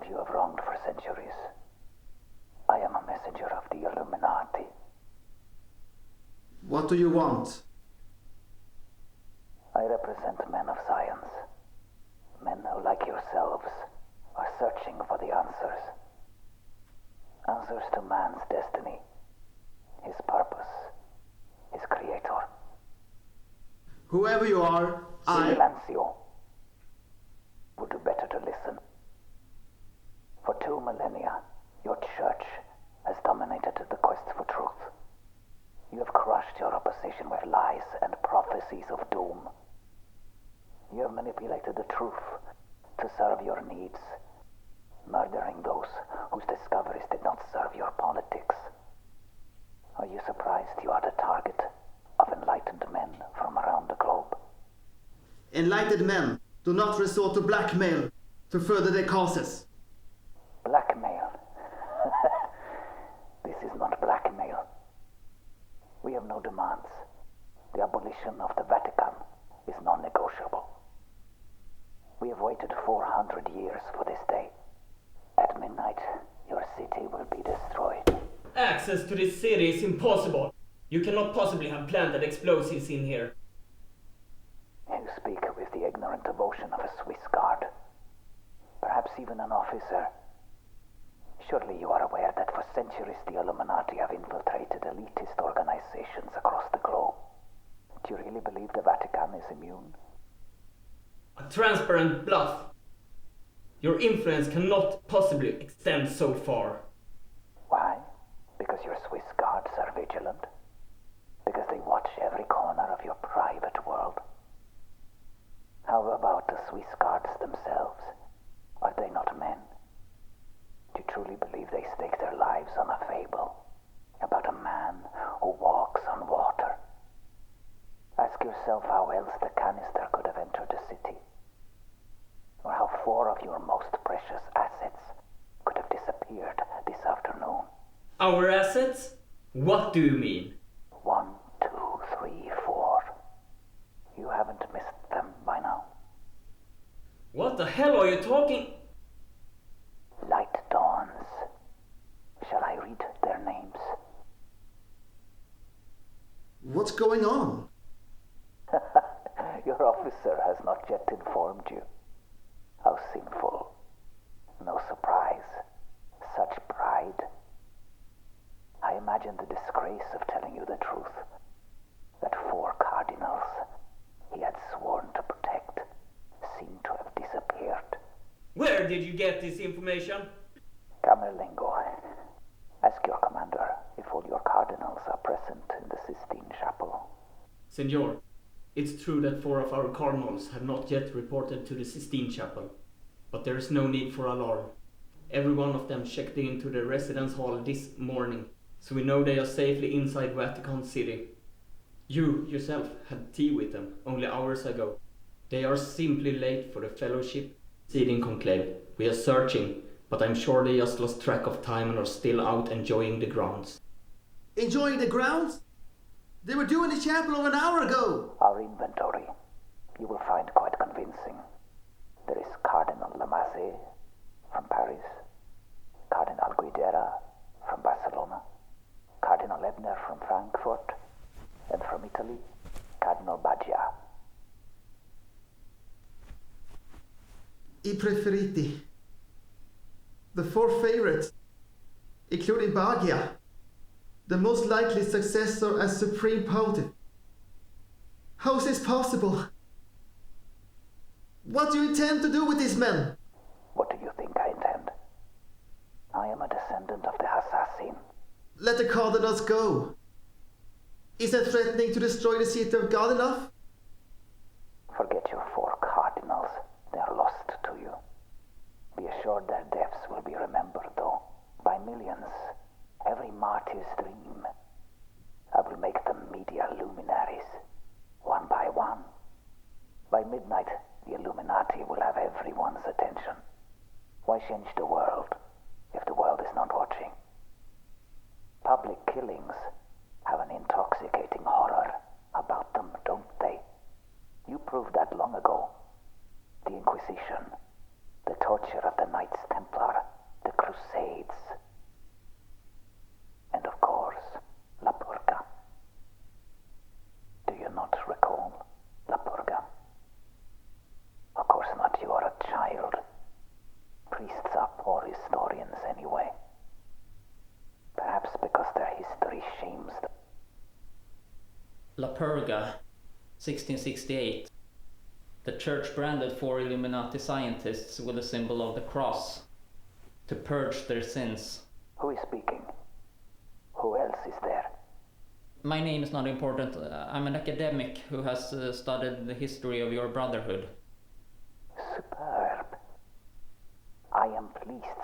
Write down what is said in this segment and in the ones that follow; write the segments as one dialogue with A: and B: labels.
A: world you have wronged for centuries. I am a messenger of the Illuminati.
B: What do you want?
A: I represent men of science. Men who, like yourselves, are searching for the answers. Answers to man's destiny, his purpose, his creator.
B: Whoever you are,
A: Silencio. Would do better to listen. For 2 millennia, your church has dominated the quest for truth. You have crushed your opposition with lies and prophecies of doom. You have manipulated the truth to serve your needs, murdering those whose discoveries did not serve your politics. Are you surprised you are the target of enlightened men from around the globe?
B: enlightened men do not resort to blackmail to further their causes.
A: Blackmail? This is not blackmail. We have no demands. The abolition of the Vatican is non-negotiable. We have waited 400 years for this day. At midnight, your city will be destroyed.
C: Access to this city is impossible. You cannot possibly have planted explosives in here.
A: You speak with the ignorant devotion of a Swiss guard. Perhaps even an officer. Surely you are aware that for centuries the Illuminati have infiltrated elitist organizations across the globe. Do you really believe the Vatican is immune?
C: A transparent bluff. Your influence cannot possibly extend so far.
A: Why? Because your Swiss guards are vigilant? Because they watch every corner of your private world? How about the Swiss guards themselves? Are they not men? Do you truly believe they stake their lives on a fable about a man who walks on water? Ask yourself how else the canister could have entered the city, or how 4 of your most precious assets could have disappeared this afternoon.
C: Our assets? What do you mean?
A: 1, 2, 3, 4. You haven't missed them by now.
C: What the hell are you talking?
A: Light dawns. Shall I read their names?
B: What's going on?
A: Your officer has not yet informed you. How sinful. No surprise. Such pride. I imagine the disgrace of telling you the truth. That 4 cardinals he had sworn to protect seem to have disappeared.
C: Where did you get this information?
A: Camerlengo, ask your commander if all your cardinals are present in the Sistine Chapel.
C: Senor, it's true that 4 of our cardinals have not yet reported to the Sistine Chapel, but there is no need for alarm. Every one of them checked into the residence hall this morning, so we know they are safely inside Vatican City. You yourself had tea with them only hours ago. They are simply late for the fellowship seating conclave. We are searching, but I'm sure they just lost track of time and are still out enjoying the grounds.
B: Enjoying the grounds? They were due in the chapel over an hour ago.
A: Our inventory, you will find quite convincing. There is Cardinal Lamaze from Paris, Cardinal Guidera from Barcelona, Cardinal Ebner from Frankfurt, and from Italy, Cardinal Baggia.
B: I preferiti. The 4 favorites, including Baggia, the most likely successor as Supreme Pontiff. How is this possible? What do you intend to do with these men?
A: What do you think I intend? I am a descendant of the Hassassin.
B: Let the cardinals go. Is that threatening to destroy the city of God enough?
A: Forget your 4 cardinals. They are lost to you. Be assured their deaths will be remembered, though, by millions. Every martyr's dream. I will make them media luminaries, one by one. By midnight, the Illuminati will have everyone's attention. Why change the world if the world is not watching? Public killings have an intoxicating horror about them, don't they? You proved that long ago. The Inquisition, the torture of the Knights Templar,
D: La Purga, 1668. The church branded 4 Illuminati scientists with the symbol of the cross to purge their sins.
A: Who is speaking? Who else is there?
D: My name is not important. I'm an academic who has studied the history of your brotherhood.
A: Superb. I am pleased.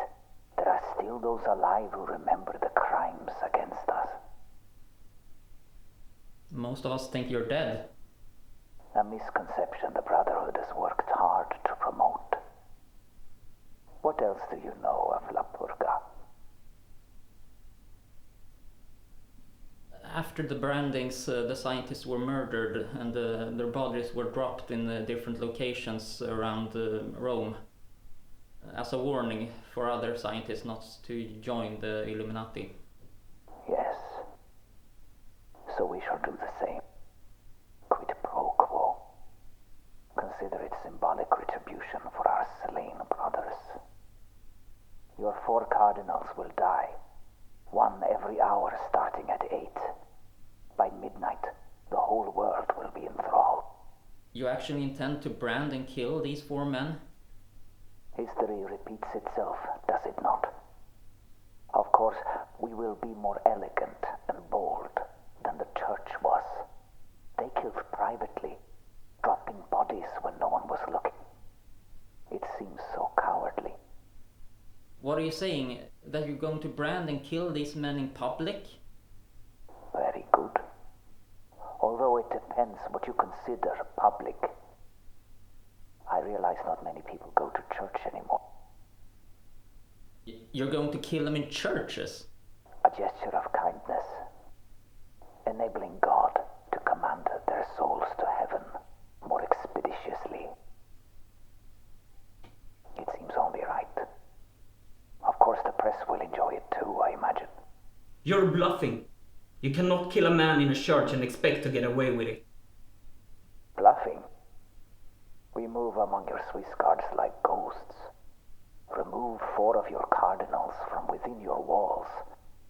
A: There are still those alive who remember the crimes against us.
D: Most of us think you're dead.
A: A misconception the Brotherhood has worked hard to promote. What else do you know of La Purga?
D: After the brandings, the scientists were murdered and their bodies were dropped in different locations around Rome as a warning for other scientists not to join the Illuminati.
A: Yes. So we shall do the same. Quid pro quo. Consider it symbolic retribution for our slain brothers. Your 4 cardinals will die, 1 every hour starting at 8. By midnight, the whole world will be enthralled.
D: You actually intend to brand and kill these 4 men?
A: History repeats itself, does it not? Of course, we will be more elegant and bold than the church was. They killed privately, dropping bodies when no one was looking. It seems so cowardly.
D: What are you saying? That you're going to brand and kill these men in public?
A: Very good. Although it depends what you consider public. I realize not many people go to church anymore.
D: You're going to kill them in churches?
A: A gesture of kindness, enabling God to command their souls to heaven more expeditiously. It seems only right. Of course, the press will enjoy it too, I imagine.
C: You're bluffing. You cannot kill a man in a church and expect to get away with it.
A: Bluffing? We move among your Swiss guards like ghosts. Remove 4 of your cardinals from within your walls.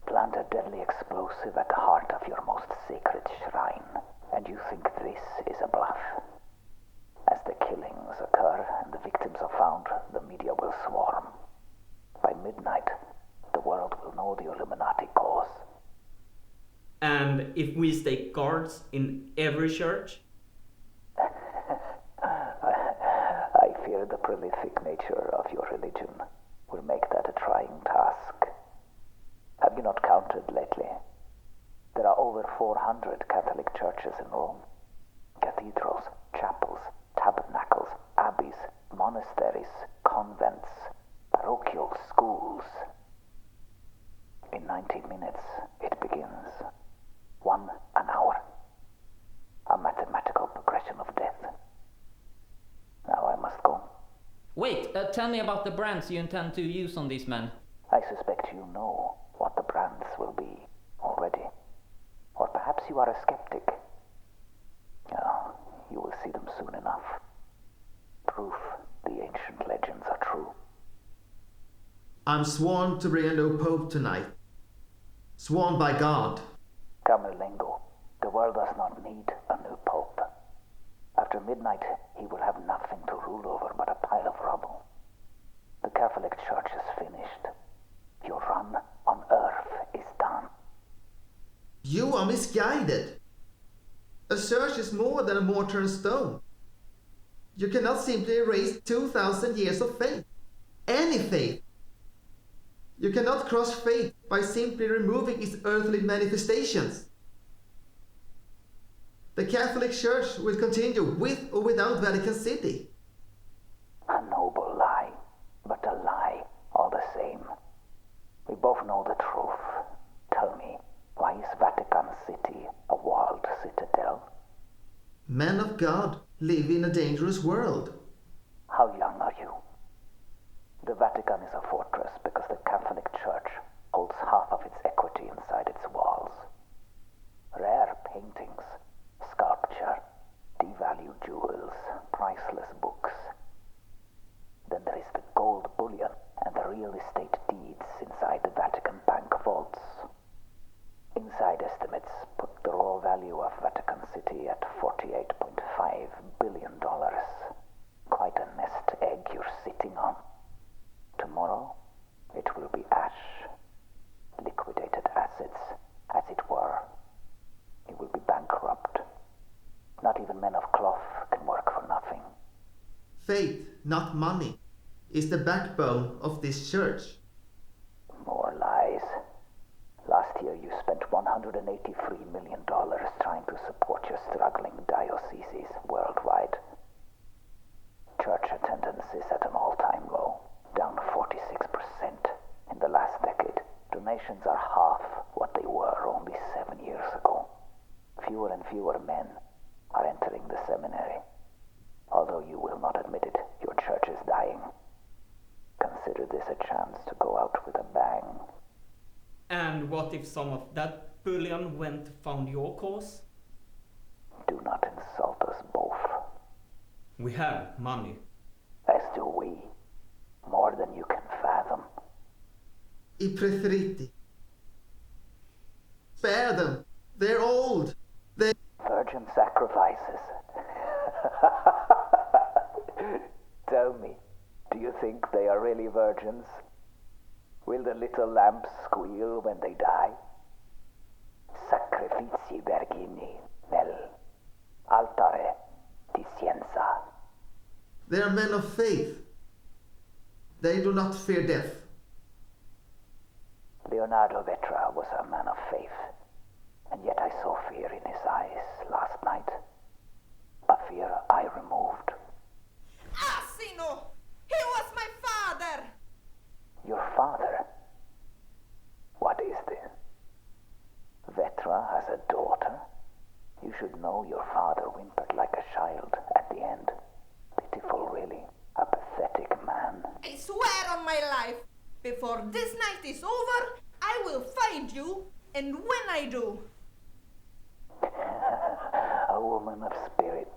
A: Plant a deadly explosive at the heart of your most sacred shrine. And you think this is a bluff? As the killings occur and the victims are found, the media will swarm. By midnight, the world will know the Illuminati cause.
C: And if we stake guards in every church?
A: I fear the prolific nature of your religion will make that a trying task. Have you not counted lately? There are over 400 Catholic churches in Rome. Cathedrals, chapels, tabernacles, abbeys, monasteries, convents, parochial schools. In 90 minutes, it begins. 1 an hour. A mathematical progression of death. Now I must go.
D: Wait, tell me about the brands you intend to use on these men.
A: I suspect you know what the brands will be already. Or perhaps you are a skeptic. Oh, you will see them soon enough. Proof the ancient legends are true.
B: I'm sworn to bring a new pope tonight. Sworn by God.
A: Camerlengo, the world does not need a new pope. After midnight, he will have nothing to rule over but a pile of rubble. The Catholic Church is finished. Your run on earth is done.
B: You are misguided. A church is more than a mortar and stone. You cannot simply erase 2,000 years of faith. Any faith. You cannot crush faith by simply removing its earthly manifestations. The Catholic Church will continue with or without Vatican City.
A: A noble lie, but a lie all the same. We both know the truth. Tell me, why is Vatican City a walled citadel?
B: Men of God live in a dangerous world.
A: How young are you? The Vatican is a fortress because the Catholic Church holds half of its equity inside its walls. Rare paintings, sculpture, devalued jewels, priceless books. Then there is the gold bullion and the real estate deeds inside the Vatican bank vaults. Inside estimates put the raw value of Vatican City will be bankrupt. Not even men of cloth can work for nothing.
B: Faith, not money, is the backbone of this church.
A: More lies. Last year you spent $183 million trying to support your struggling dioceses worldwide. Church attendance is at an all-time low, down 46% in the last decade. Donations are half what they were only 7 years ago. Fewer and fewer men are entering the seminary. Although you will not admit it, your church is dying. Consider this a chance to go out with a bang.
C: And what if some of that bullion went to fund your cause?
A: Do not insult us both.
C: We have money.
A: As do we. More than you can fathom.
B: I preferiti. Spare them. They're old.
A: Virgin sacrifices. Tell me, do you think they are really virgins? Will the little lambs squeal when they die? Sacrifici vergini nel altare di scienza.
B: They are men of faith. They do not fear death.
A: Leonardo Vetra was a man of faith, and yet I saw fear in his eyes last night. A fear I removed.
E: Assino! He was my father!
A: Your father? What is this? Vetra has a daughter? You should know your father whimpered like a child at the end. Pitiful, really. A pathetic man.
E: I swear on my life, before this night is over, I will find you, and when I do...
A: A woman of spirit.